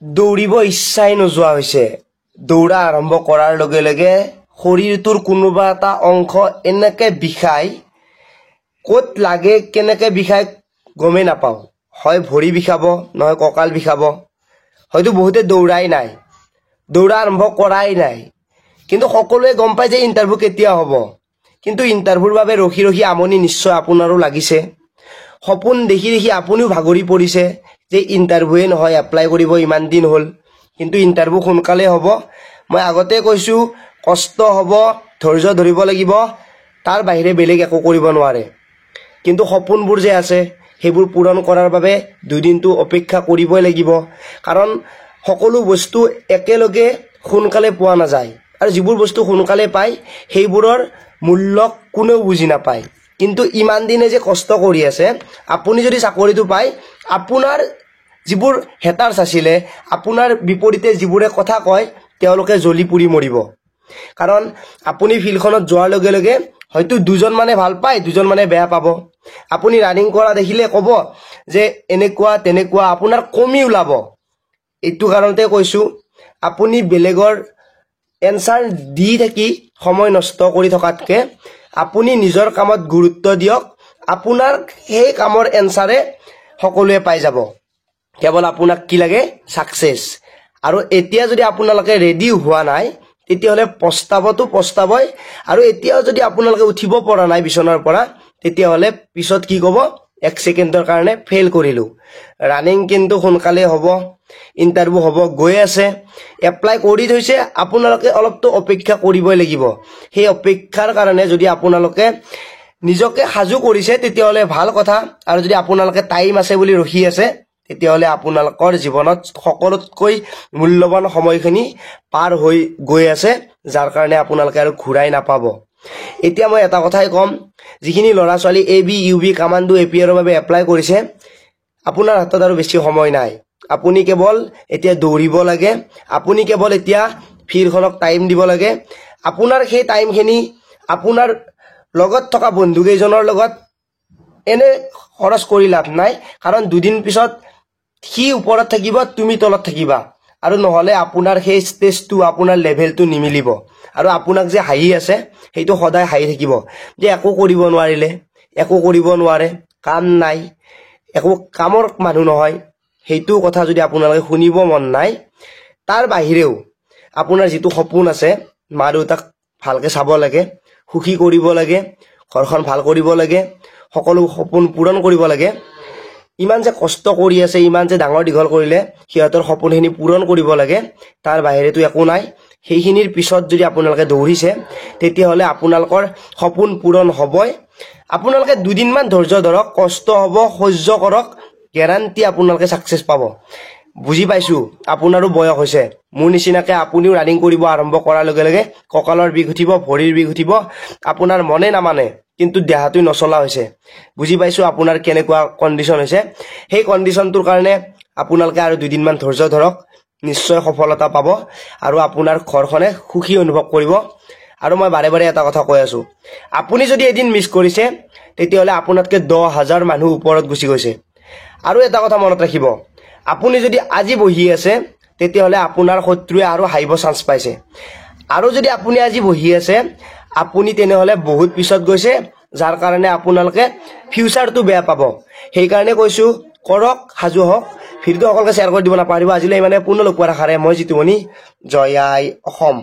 দৌৰিব ইচ্ছাই নোযোৱা হৈছে। দৌৰা আৰম্ভ কৰাৰ লগে লগে শৰীৰটোৰ কোনোবা এটা অংশ এনেকে বিষাই, ক'ত লাগে কেনেকে বিষাই গমেই নাপাওঁ। হয় ভৰি বিষাব, নহয় কঁকাল বিষাব। হয়তো বহুতে দৌৰাই নাই, দৌৰা আৰম্ভ কৰাই নাই, কিন্তু সকলোৱে গম পায় যে ইণ্টাৰভিউ কেতিয়া হ'ব। কিন্তু ইণ্টাৰভিউৰ বাবে ৰখি ৰখি আমনি নিশ্চয় আপোনাৰো লাগিছে। সপোন দেখি দেখি আপুনিও ভাগৰি পৰিছে যে ইণ্টাৰভিউৱে নহয়, এপ্লাই কৰিব ইমান দিন হ'ল, কিন্তু ইণ্টাৰভিউ সোনকালে হ'ব। মই আগতে কৈছোঁ কষ্ট হ'ব, ধৈৰ্য ধৰিব লাগিব, তাৰ বাহিৰে বেলেগ একো কৰিব নোৱাৰে। কিন্তু সপোনবোৰ যে আছে সেইবোৰ পূৰণ কৰাৰ বাবে দুদিনটো অপেক্ষা কৰিবই লাগিব, কাৰণ সকলো বস্তু একেলগে সোনকালে পোৱা নাযায়, আৰু যিবোৰ বস্তু সোনকালে পায় সেইবোৰৰ মূল্য কোনেও বুজি নাপায়। কিন্তু ইমান দিনে যে কষ্ট কৰি আছে, আপুনি যদি চাকৰিটো পায়, আপোনাৰ যিবোৰ হেটাৰ্ছ আছিলে, আপোনাৰ বিপৰীতে যিবোৰে কথা কয়, তেওঁলোকে জ্বলি পুৰি মৰিব। কাৰণ আপুনি ফিল্ডখনত যোৱাৰ লগে লগে হয়তো দুজন মানে ভাল পায়, দুজন মানে বেয়া পাব। আপুনি ৰানিং কৰা দেখিলে ক'ব যে এনেকুৱা তেনেকুৱা, আপোনাৰ কমি ওলাব। এইটো কাৰণতে কৈছোঁ, আপুনি বেলেগৰ এনচাৰ দি থাকি সময় নষ্ট কৰি থকাতকৈ আপুনি নিজৰ কামত গুৰুত্ব দিয়ক। আপোনাৰ সেই কামৰ এনচাৰে সকলোৱে পাই যাব। কেৱল আপোনাক কি লাগে? ছাকচেছ। আৰু এতিয়া যদি আপোনালোকে ৰেডি হোৱা নাই, তেতিয়াহ'লে পস্তাবই। আৰু এতিয়াও যদি আপোনালোকে উঠিব পৰা নাই বিচনাৰ পৰা, তেতিয়াহ'লে পিছত কি ক'ব? 1 ছেকেণ্ডৰ কাৰণে ফেইল কৰিলোঁ। ৰানিং কিন্তু সোনকালে হ'ব, ইণ্টাৰভিউ হ'ব গৈ আছে, এপ্লাই কৰি থৈছে, আপোনালোকে অলপতো অপেক্ষা কৰিবই লাগিব। সেই অপেক্ষাৰ কাৰণে যদি আপোনালোকে নিজকে সাজু কৰিছে তেতিয়াহ'লে ভাল কথা, আৰু যদি আপোনালোকে টাইম আছে বুলি ৰখি আছে, তেতিয়াহ'লে আপোনালোকৰ জীৱনত সকলোতকৈ মূল্যৱান সময়খিনি পাৰ হৈ গৈ আছে, যাৰ কাৰণে আপোনালোকে আৰু ঘূৰাই নাপাব। এতিয়া মই এটা কথাই ক'ম, যিখিনি ল'ৰা ছোৱালী AB, UB, কামাণ্ডো, APR বাবে এপ্লাই কৰিছে, আপোনাৰ হাতত আৰু বেছি সময় নাই। আপুনি কেৱল এতিয়া দৌৰিব লাগে, আপুনি কেৱল এতিয়া ফিল্ডখনক টাইম দিব লাগে। আপোনাৰ সেই টাইমখিনি আপোনাৰ লগত থকা বন্ধুকেইজনৰ লগত এনে খৰচ কৰি লাভ নাই, কাৰণ দুদিন পিছত সি ওপৰত থাকিব, তুমি তলত থাকিবা, আৰু নহ'লে আপোনাৰ সেই ষ্টেজটো, আপোনাৰ লেভেলটো নিমিলিব। আৰু আপোনাক যে হাঁহি আছে, সেইটো সদায় হাঁহি থাকিব যে একো কৰিব নোৱাৰিলে, একো কৰিব নোৱাৰে, কাম নাই, একো কামৰ মানুহ নহয়। সেইটো কথা যদি আপোনালোকে শুনিব মন নাই, তাৰ বাহিৰেও আপোনাৰ যিটো সপোন আছে, মা দেউতাক ভালকৈ চাব লাগে, সুখী কৰিব লাগে, ঘৰখন ভাল কৰিব লাগে, সকলো সপোন পূৰণ কৰিব লাগে। ইমান যে কষ্ট কৰি আছে, ইমান যে ডাঙৰ দীঘল কৰিলে, সিহঁতৰ সপোনখিনি পূৰণ কৰিব লাগে, তাৰ বাহিৰেতো একো নাই। সেইখিনিৰ পিছত যদি আপোনালোকে দৌৰিছে, তেতিয়াহ'লে আপোনালোকৰ সপোন পূৰণ হ'বই। আপোনালোকে দুদিনমান ধৈৰ্য ধৰক, কষ্ট হ'ব, সহ্য কৰক, গেৰাণ্টি আপোনালোকে ছাকচেছ পাব। বুজি পাইছোঁ আপোনাৰো বয়স হৈছে, মোৰ নিচিনাকৈ আপুনিও ৰানিং কৰিব আৰম্ভ কৰাৰ লগে লগে কঁকালৰ বিষ উঠিব, ভৰিৰ বিষ উঠিব, আপোনাৰ মনে নামানে, কিন্তু দেহাটো নচলা হৈছে। বুজি পাইছোঁ আপোনাৰ কেনেকুৱা কণ্ডিশ্যন হৈছে। সেই কণ্ডিশ্যনটোৰ কাৰণে আপোনালোকে আৰু দুদিনমান ধৈৰ্য ধৰক, নিশ্চয় সফলতা পাব, আৰু আপোনাৰ ঘৰখনে সুখী অনুভৱ কৰিব। আৰু মই বাৰে বাৰে এটা কথা কৈ আছোঁ, আপুনি যদি এদিন মিছ কৰিছে, তেতিয়াহ'লে আপোনাতকৈ 10,000 মানুহ ওপৰত গুচি গৈছে। আৰু এটা কথা মনত ৰাখিব, আপুনি যদি আজি বহি আছে, তেতিয়াহ'লে আপোনাৰ শত্ৰুৱে আৰু হাৰিব চান্স পাইছে। আৰু যদি আপুনি আজি বহি আছে, আপুনি তেনেহ'লে বহুত পিছত গৈছে, যাৰ কাৰণে আপোনালোকে ফিউচাৰটো বেয়া পাব। সেইকাৰণে কৈছোঁ, কৰক, সাজু হওক। ভিডিঅ'টো সকলোকে শ্বেয়াৰ কৰি দিব নাপাহৰিব। আজিলৈ ইমানে, পুনৰ লগ পোৱাৰ আশাৰে মই জিতুমণি। জয় আই অসম।